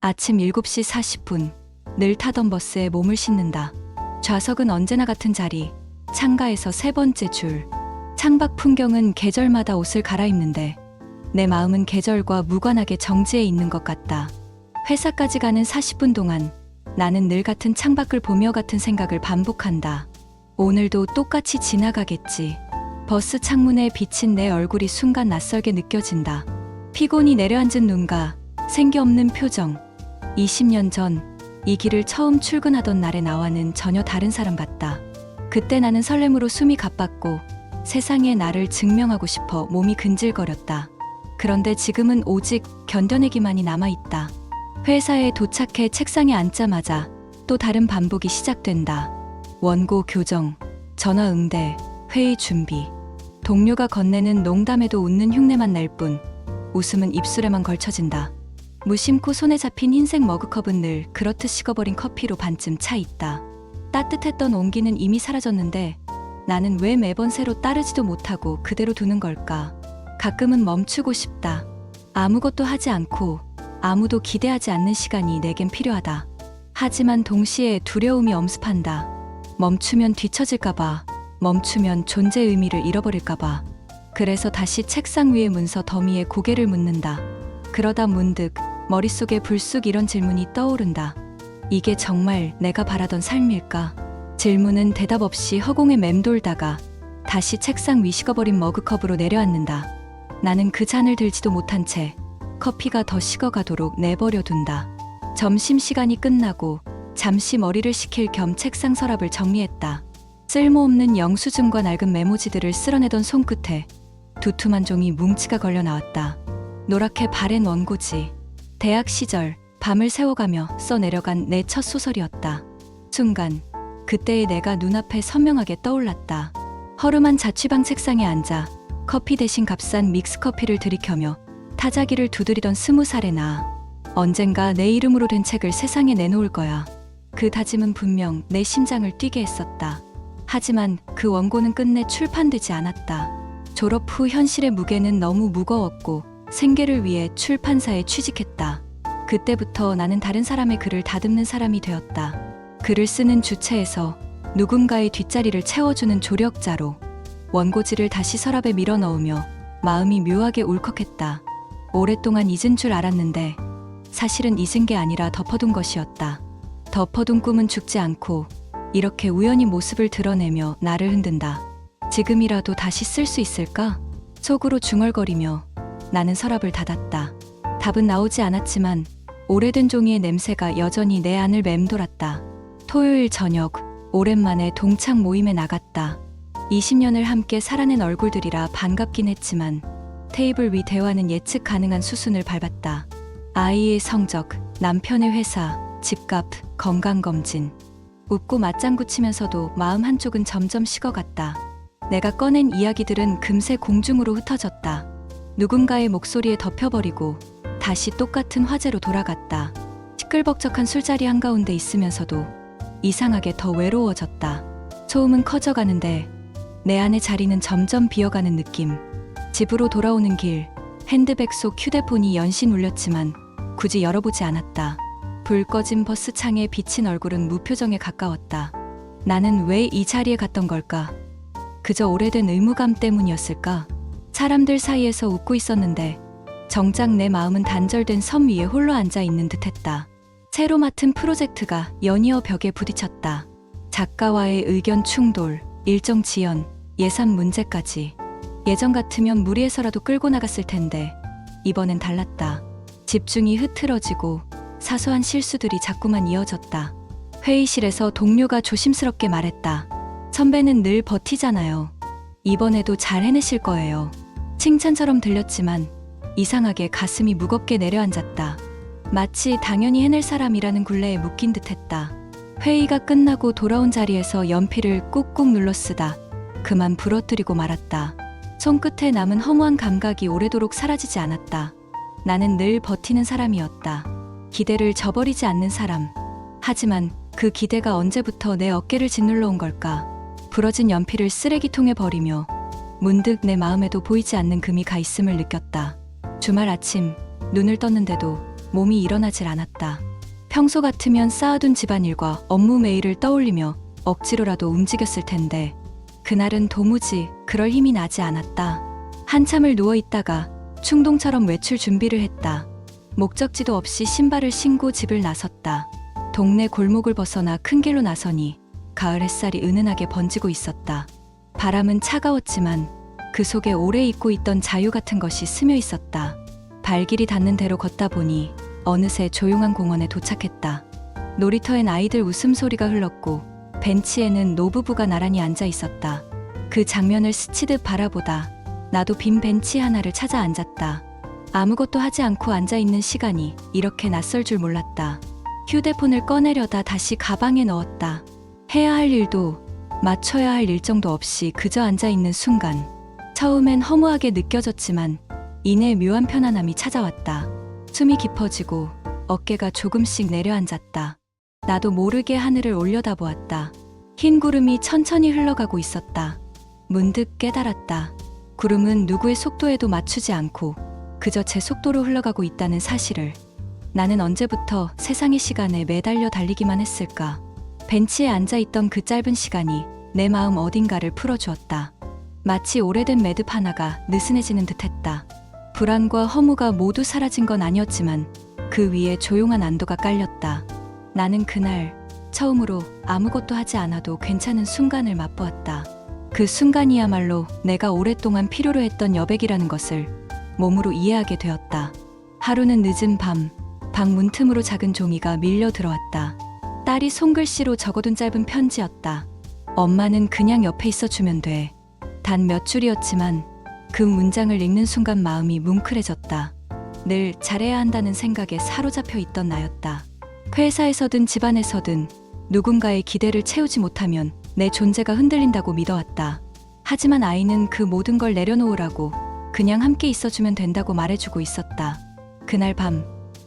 아침 7시 40분. 늘 타던 버스에 몸을 싣는다. 좌석은 언제나 같은 자리. 창가에서 세 번째 줄. 창밖 풍경은 계절마다 옷을 갈아입는데 내 마음은 계절과 무관하게 정지해 있는 것 같다. 회사까지 가는 40분 동안 나는 늘 같은 창밖을 보며 같은 생각을 반복한다. 오늘도 똑같이 지나가겠지. 버스 창문에 비친 내 얼굴이 순간 낯설게 느껴진다. 피곤이 내려앉은 눈과 생기 없는 표정. 20년 전 이 길을 처음 출근하던 날의 나와는 전혀 다른 사람 같다. 그때 나는 설렘으로 숨이 가빴고 세상에 나를 증명하고 싶어 몸이 근질거렸다. 그런데 지금은 오직 견뎌내기만이 남아있다. 회사에 도착해 책상에 앉자마자 또 다른 반복이 시작된다. 원고 교정, 전화 응대, 회의 준비. 동료가 건네는 농담에도 웃는 흉내만 낼 뿐 웃음은 입술에만 걸쳐진다. 무심코 손에 잡힌 흰색 머그컵은 늘 그렇듯 식어버린 커피로 반쯤 차 있다. 따뜻했던 온기는 이미 사라졌는데 나는 왜 매번 새로 따르지도 못하고 그대로 두는 걸까? 가끔은 멈추고 싶다. 아무것도 하지 않고 아무도 기대하지 않는 시간이 내겐 필요하다. 하지만 동시에 두려움이 엄습한다. 멈추면 뒤처질까봐, 멈추면 존재의 의미를 잃어버릴까봐. 그래서 다시 책상 위의 문서 더미에 고개를 묻는다. 그러다 문득 머릿속에 불쑥 이런 질문이 떠오른다. 이게 정말 내가 바라던 삶일까? 질문은 대답 없이 허공에 맴돌다가 다시 책상 위 식어버린 머그컵으로 내려앉는다. 나는 그 잔을 들지도 못한 채 커피가 더 식어가도록 내버려 둔다. 점심시간이 끝나고 잠시 머리를 식힐 겸 책상 서랍을 정리했다. 쓸모없는 영수증과 낡은 메모지들을 쓸어내던 손끝에 두툼한 종이 뭉치가 걸려 나왔다. 노랗게 바랜 원고지. 대학 시절 밤을 새워가며 써내려간 내 첫 소설이었다. 순간 그때의 내가 눈앞에 선명하게 떠올랐다. 허름한 자취방 책상에 앉아 커피 대신 값싼 믹스커피를 들이켜며 타자기를 두드리던 20살의 나. 언젠가 내 이름으로 된 책을 세상에 내놓을 거야. 그 다짐은 분명 내 심장을 뛰게 했었다. 하지만 그 원고는 끝내 출판되지 않았다. 졸업 후 현실의 무게는 너무 무거웠고 생계를 위해 출판사에 취직했다. 그때부터 나는 다른 사람의 글을 다듬는 사람이 되었다. 글을 쓰는 주체에서 누군가의 뒷자리를 채워주는 조력자로. 원고지를 다시 서랍에 밀어 넣으며 마음이 묘하게 울컥했다. 오랫동안 잊은 줄 알았는데 사실은 잊은 게 아니라 덮어둔 것이었다. 덮어둔 꿈은 죽지 않고 이렇게 우연히 모습을 드러내며 나를 흔든다. 지금이라도 다시 쓸 수 있을까? 속으로 중얼거리며 나는 서랍을 닫았다. 답은 나오지 않았지만 오래된 종이의 냄새가 여전히 내 안을 맴돌았다. 토요일 저녁, 오랜만에 동창 모임에 나갔다. 20년을 함께 살아낸 얼굴들이라 반갑긴 했지만 테이블 위 대화는 예측 가능한 수순을 밟았다. 아이의 성적, 남편의 회사, 집값, 건강검진. 웃고 맞장구 치면서도 마음 한쪽은 점점 식어갔다. 내가 꺼낸 이야기들은 금세 공중으로 흩어졌다. 누군가의 목소리에 덮여버리고 다시 똑같은 화제로 돌아갔다. 시끌벅적한 술자리 한가운데 있으면서도 이상하게 더 외로워졌다. 소음은 커져가는데 내 안의 자리는 점점 비어가는 느낌. 집으로 돌아오는 길, 핸드백 속 휴대폰이 연신 울렸지만 굳이 열어보지 않았다. 불 꺼진 버스 창에 비친 얼굴은 무표정에 가까웠다. 나는 왜 이 자리에 갔던 걸까? 그저 오래된 의무감 때문이었을까? 사람들 사이에서 웃고 있었는데 정작 내 마음은 단절된 섬 위에 홀로 앉아 있는 듯했다. 새로 맡은 프로젝트가 연이어 벽에 부딪혔다. 작가와의 의견 충돌, 일정 지연, 예산 문제까지. 예전 같으면 무리해서라도 끌고 나갔을 텐데 이번엔 달랐다. 집중이 흐트러지고 사소한 실수들이 자꾸만 이어졌다. 회의실에서 동료가 조심스럽게 말했다. 선배는 늘 버티잖아요. 이번에도 잘 해내실 거예요. 칭찬처럼 들렸지만 이상하게 가슴이 무겁게 내려앉았다. 마치 당연히 해낼 사람이라는 굴레에 묶인 듯했다. 회의가 끝나고 돌아온 자리에서 연필을 꾹꾹 눌러 쓰다 그만 부러뜨리고 말았다. 손끝에 남은 허무한 감각이 오래도록 사라지지 않았다. 나는 늘 버티는 사람이었다. 기대를 저버리지 않는 사람. 하지만 그 기대가 언제부터 내 어깨를 짓눌러 온 걸까? 부러진 연필을 쓰레기통에 버리며 문득 내 마음에도 보이지 않는 금이 가 있음을 느꼈다. 주말 아침 눈을 떴는데도 몸이 일어나질 않았다. 평소 같으면 쌓아둔 집안일과 업무 메일을 떠올리며 억지로라도 움직였을 텐데 그날은 도무지 그럴 힘이 나지 않았다. 한참을 누워있다가 충동처럼 외출 준비를 했다. 목적지도 없이 신발을 신고 집을 나섰다. 동네 골목을 벗어나 큰 길로 나서니 가을 햇살이 은은하게 번지고 있었다. 바람은 차가웠지만 그 속에 오래 잊고 있던 자유 같은 것이 스며 있었다. 발길이 닿는 대로 걷다 보니 어느새 조용한 공원에 도착했다. 놀이터엔 아이들 웃음소리가 흘렀고 벤치에는 노부부가 나란히 앉아 있었다. 그 장면을 스치듯 바라보다 나도 빈 벤치 하나를 찾아 앉았다. 아무것도 하지 않고 앉아있는 시간이 이렇게 낯설 줄 몰랐다. 휴대폰을 꺼내려다 다시 가방에 넣었다. 해야 할 일도 맞춰야 할 일정도 없이 그저 앉아있는 순간 처음엔 허무하게 느껴졌지만 이내 묘한 편안함이 찾아왔다. 숨이 깊어지고 어깨가 조금씩 내려앉았다. 나도 모르게 하늘을 올려다보았다. 흰 구름이 천천히 흘러가고 있었다. 문득 깨달았다. 구름은 누구의 속도에도 맞추지 않고 그저 제 속도로 흘러가고 있다는 사실을. 나는 언제부터 세상의 시간에 매달려 달리기만 했을까? 벤치에 앉아있던 그 짧은 시간이 내 마음 어딘가를 풀어주었다. 마치 오래된 매듭 하나가 느슨해지는 듯했다. 불안과 허무가 모두 사라진 건 아니었지만 그 위에 조용한 안도가 깔렸다. 나는 그날 처음으로 아무것도 하지 않아도 괜찮은 순간을 맛보았다. 그 순간이야말로 내가 오랫동안 필요로 했던 여백이라는 것을 몸으로 이해하게 되었다. 하루는 늦은 밤, 방 문틈으로 작은 종이가 밀려 들어왔다. 딸이 손글씨로 적어둔 짧은 편지였다. 엄마는 그냥 옆에 있어주면 돼. 단 몇 줄이었지만 그 문장을 읽는 순간 마음이 뭉클해졌다. 늘 잘해야 한다는 생각에 사로잡혀 있던 나였다. 회사에서든 집안에서든 누군가의 기대를 채우지 못하면 내 존재가 흔들린다고 믿어왔다. 하지만 아이는 그 모든 걸 내려놓으라고 그냥 함께 있어주면 된다고 말해주고 있었다. 그날 밤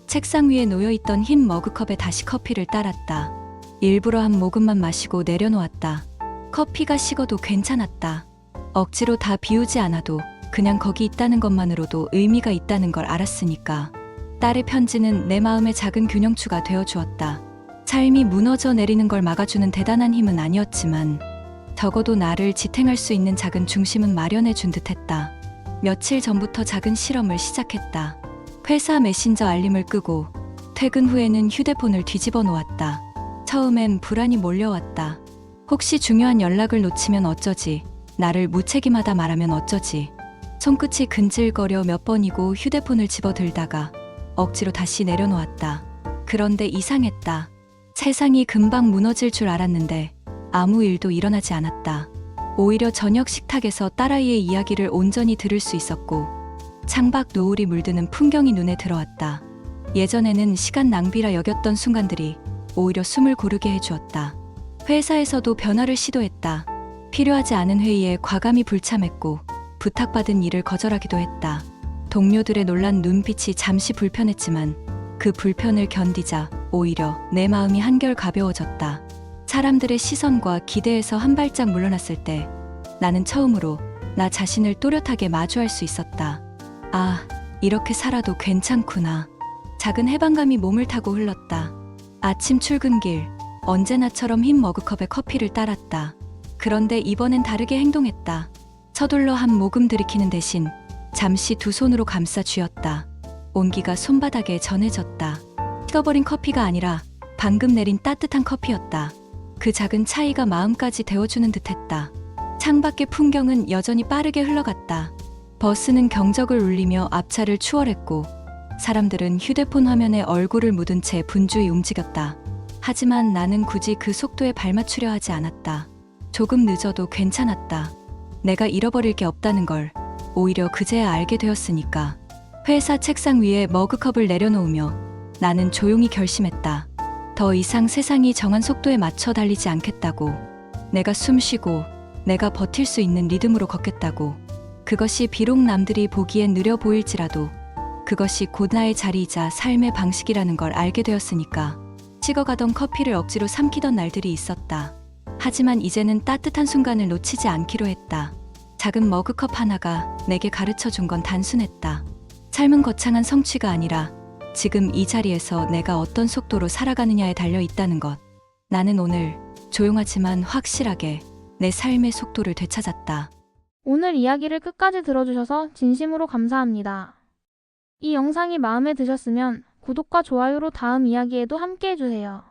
책상 위에 놓여있던 흰 머그컵에 다시 커피를 따랐다. 일부러 한 모금만 마시고 내려놓았다. 커피가 식어도 괜찮았다. 억지로 다 비우지 않아도 그냥 거기 있다는 것만으로도 의미가 있다는 걸 알았으니까. 딸의 편지는 내 마음의 작은 균형추가 되어주었다. 삶이 무너져 내리는 걸 막아주는 대단한 힘은 아니었지만 적어도 나를 지탱할 수 있는 작은 중심은 마련해준 듯했다. 며칠 전부터 작은 실험을 시작했다. 회사 메신저 알림을 끄고 퇴근 후에는 휴대폰을 뒤집어 놓았다. 처음엔 불안이 몰려왔다. 혹시 중요한 연락을 놓치면 어쩌지? 나를 무책임하다 말하면 어쩌지? 손끝이 근질거려 몇 번이고 휴대폰을 집어들다가 억지로 다시 내려놓았다. 그런데 이상했다. 세상이 금방 무너질 줄 알았는데 아무 일도 일어나지 않았다. 오히려 저녁 식탁에서 딸아이의 이야기를 온전히 들을 수 있었고 창밖 노을이 물드는 풍경이 눈에 들어왔다. 예전에는 시간 낭비라 여겼던 순간들이 오히려 숨을 고르게 해주었다. 회사에서도 변화를 시도했다. 필요하지 않은 회의에 과감히 불참했고 부탁받은 일을 거절하기도 했다. 동료들의 놀란 눈빛이 잠시 불편했지만 그 불편을 견디자 오히려 내 마음이 한결 가벼워졌다. 사람들의 시선과 기대에서 한 발짝 물러났을 때 나는 처음으로 나 자신을 또렷하게 마주할 수 있었다. 아, 이렇게 살아도 괜찮구나. 작은 해방감이 몸을 타고 흘렀다. 아침 출근길, 언제나처럼 흰 머그컵에 커피를 따랐다. 그런데 이번엔 다르게 행동했다. 서둘러 한 모금 들이키는 대신 잠시 두 손으로 감싸 쥐었다. 온기가 손바닥에 전해졌다. 식어버린 커피가 아니라 방금 내린 따뜻한 커피였다. 그 작은 차이가 마음까지 데워주는 듯했다. 창밖의 풍경은 여전히 빠르게 흘러갔다. 버스는 경적을 울리며 앞차를 추월했고 사람들은 휴대폰 화면에 얼굴을 묻은 채 분주히 움직였다. 하지만 나는 굳이 그 속도에 발맞추려 하지 않았다. 조금 늦어도 괜찮았다. 내가 잃어버릴 게 없다는 걸 오히려 그제야 알게 되었으니까. 회사 책상 위에 머그컵을 내려놓으며 나는 조용히 결심했다. 더 이상 세상이 정한 속도에 맞춰 달리지 않겠다고. 내가 숨쉬고 내가 버틸 수 있는 리듬으로 걷겠다고. 그것이 비록 남들이 보기엔 느려 보일지라도 그것이 곧 나의 자리이자 삶의 방식이라는 걸 알게 되었으니까. 식어가던 커피를 억지로 삼키던 날들이 있었다. 하지만 이제는 따뜻한 순간을 놓치지 않기로 했다. 작은 머그컵 하나가 내게 가르쳐준 건 단순했다. 삶은 거창한 성취가 아니라 지금 이 자리에서 내가 어떤 속도로 살아가느냐에 달려 있다는 것. 나는 오늘 조용하지만 확실하게 내 삶의 속도를 되찾았다. 오늘 이야기를 끝까지 들어주셔서 진심으로 감사합니다. 이 영상이 마음에 드셨으면 구독과 좋아요로 다음 이야기에도 함께 해주세요.